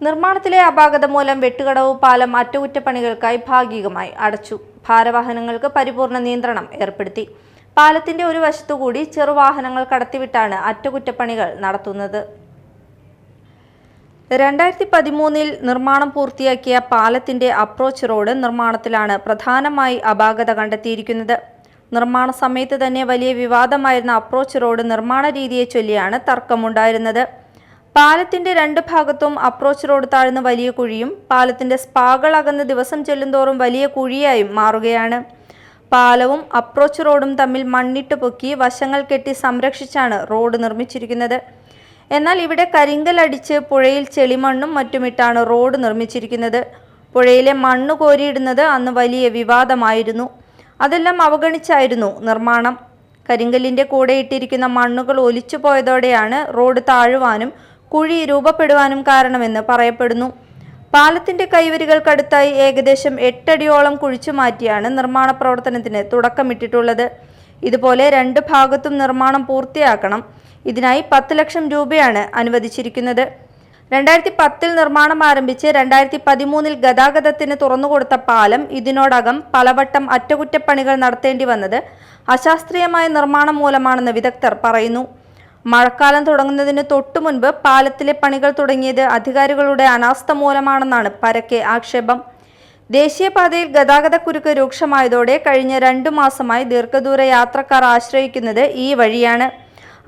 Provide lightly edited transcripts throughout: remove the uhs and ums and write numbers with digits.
നിർമ്മാണത്തിലെ അപാകത മൂലം വെട്ടുകടവ് പാലം അറ്റകുറ്റപ്പണികൾക്കായി ഭാഗികമായി അടച്ചു. ഭാരവാഹനങ്ങൾക്ക് പരിപൂർണ നിയന്ത്രണം ഏർപ്പെടുത്തി. പാലത്തിന്റെ ഒരു വശത്തുകൂടി ചെറുവാഹനങ്ങൾ കടത്തിവിട്ടാണ് അറ്റകുറ്റപ്പണികൾ നടത്തുന്നത്. 2013 നിർമ്മാണം പൂർത്തിയാക്കിയ പാലത്തിന്റെ അപ്രോച്ച് റോഡ് നിർമ്മാണത്തിലാണ് പ്രധാനമായി അപാകത കണ്ടെത്തിയിരിക്കുന്നത്. നിർമ്മാണ സമയത്ത് തന്നെ വലിയ വിവാദമായിരുന്ന അപ്രോച്ച് റോഡ് നിർമ്മാണ രീതിയെ ചൊല്ലിയാണ് തർക്കമുണ്ടായിരുന്നത്. പാലത്തിന്റെ രണ്ട് ഭാഗത്തും അപ്രോച്ച് റോഡ് താഴ്ന്ന വലിയ കുഴിയും പാലത്തിന്റെ സ്പാകൾ അകന്ന് ദിവസം ചെല്ലുന്തോറും വലിയ കുഴിയായും മാറുകയാണ്. പാലവും അപ്രോച്ച് റോഡും തമ്മിൽ മണ്ണിട്ട് പൊക്കി വശങ്ങൾ കെട്ടി സംരക്ഷിച്ചാണ് റോഡ് നിർമ്മിച്ചിരിക്കുന്നത്. എന്നാൽ ഇവിടെ കരിങ്കൽ അടിച്ച് പുഴയിൽ ചെളിമണ്ണും മറ്റുമിട്ടാണ് റോഡ് നിർമ്മിച്ചിരിക്കുന്നത്. പുഴയിലെ മണ്ണ് കോരിയിടുന്നത് അന്ന് വലിയ വിവാദമായിരുന്നു. അതെല്ലാം അവഗണിച്ചായിരുന്നു നിർമ്മാണം. കരിങ്കല്ലിന്റെ കൂടെ ഇട്ടിരിക്കുന്ന മണ്ണുകൾ ഒലിച്ചു പോയതോടെയാണ് റോഡ് താഴുവാനും കുഴി രൂപപ്പെടുവാനും കാരണമെന്ന് പറയപ്പെടുന്നു. പാലത്തിന്റെ കൈവരികൾക്കടുത്തായി ഏകദേശം 8 അടിയോളം കുഴിച്ചു മാറ്റിയാണ് നിർമ്മാണ പ്രവർത്തനത്തിന് തുടക്കമിട്ടിട്ടുള്ളത്. ഇതുപോലെ രണ്ട് ഭാഗത്തും നിർമ്മാണം പൂർത്തിയാക്കണം. ഇതിനായി 10 ലക്ഷം രൂപയാണ് അനുവദിച്ചിരിക്കുന്നത്. 2010 നിർമ്മാണം ആരംഭിച്ച് 2013 ഗതാഗതത്തിന് തുറന്നുകൊടുത്ത പാലം ഇതിനോടകം പലവട്ടം അറ്റകുറ്റപ്പണികൾ നടത്തേണ്ടി വന്നത് അശാസ്ത്രീയമായ നിർമ്മാണം മൂലമാണെന്ന് വിദഗ്ധർ പറയുന്നു. മഴക്കാലം തുടങ്ങുന്നതിന് തൊട്ടു മുൻപ് പാലത്തിലെ പണികൾ തുടങ്ങിയത് അധികാരികളുടെ അനാസ്ഥ മൂലമാണെന്നാണ് പരക്കെ ആക്ഷേപം. ദേശീയപാതയിൽ ഗതാഗതക്കുരുക്ക് രൂക്ഷമായതോടെ കഴിഞ്ഞ 2 മാസമായി ദീർഘദൂര യാത്രക്കാർ ആശ്രയിക്കുന്നത് ഈ വഴിയാണ്.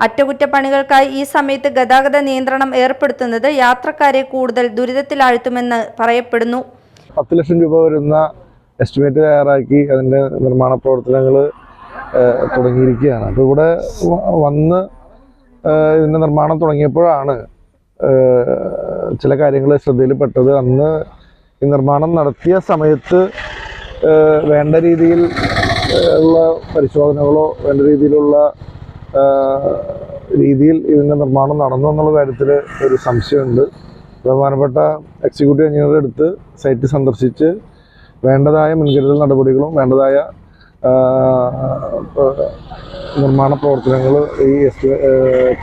അറ്റകുറ്റപ്പണികൾക്കായി ഈ സമയത്ത് ഗതാഗത നിയന്ത്രണം ഏർപ്പെടുത്തുന്നത് യാത്രക്കാരെ കൂടുതൽ ദുരിതത്തിലാഴ്ത്തുമെന്ന് പറയപ്പെടുന്നു. 10 ലക്ഷം രൂപ വരുന്ന എസ്റ്റിമേറ്റ് തയ്യാറാക്കി അതിൻ്റെ നിർമ്മാണ പ്രവർത്തനങ്ങൾ തുടങ്ങിയിരിക്കുകയാണ്. അപ്പോൾ ഇവിടെ വന്ന് ഇതിൻ്റെ നിർമ്മാണം തുടങ്ങിയപ്പോഴാണ് ചില കാര്യങ്ങൾ ശ്രദ്ധയിൽപ്പെട്ടത്. അന്ന് ഈ നിർമ്മാണം നടത്തിയ സമയത്ത് വേണ്ട രീതിയിൽ ഉള്ള പരിശോധനകളോ വേണ്ട രീതിയിലുള്ള രീതിയിൽ ഇതിൻ്റെ നിർമ്മാണം നടന്നു എന്നുള്ള കാര്യത്തിൽ ഒരു സംശയമുണ്ട്. ബഹുമാനപ്പെട്ട എക്സിക്യൂട്ടീവ് എഞ്ചിനീയറുടെ അടുത്ത് സൈറ്റ് സന്ദർശിച്ച് വേണ്ടതായ മുൻകരുതൽ നടപടികളും വേണ്ടതായ നിർമ്മാണ പ്രവർത്തനങ്ങൾ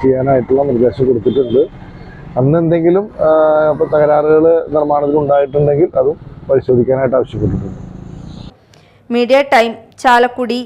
ചെയ്യാനായിട്ടുള്ള നിർദ്ദേശം കൊടുത്തിട്ടുണ്ട്. അന്ന് എന്തെങ്കിലും തകരാറുകൾ നിർമ്മാണത്തിൽ ഉണ്ടായിട്ടുണ്ടെങ്കിൽ അതും പരിശോധിക്കാനായിട്ട് ആവശ്യപ്പെട്ടിട്ടുണ്ട്. Media time, Chalakudy.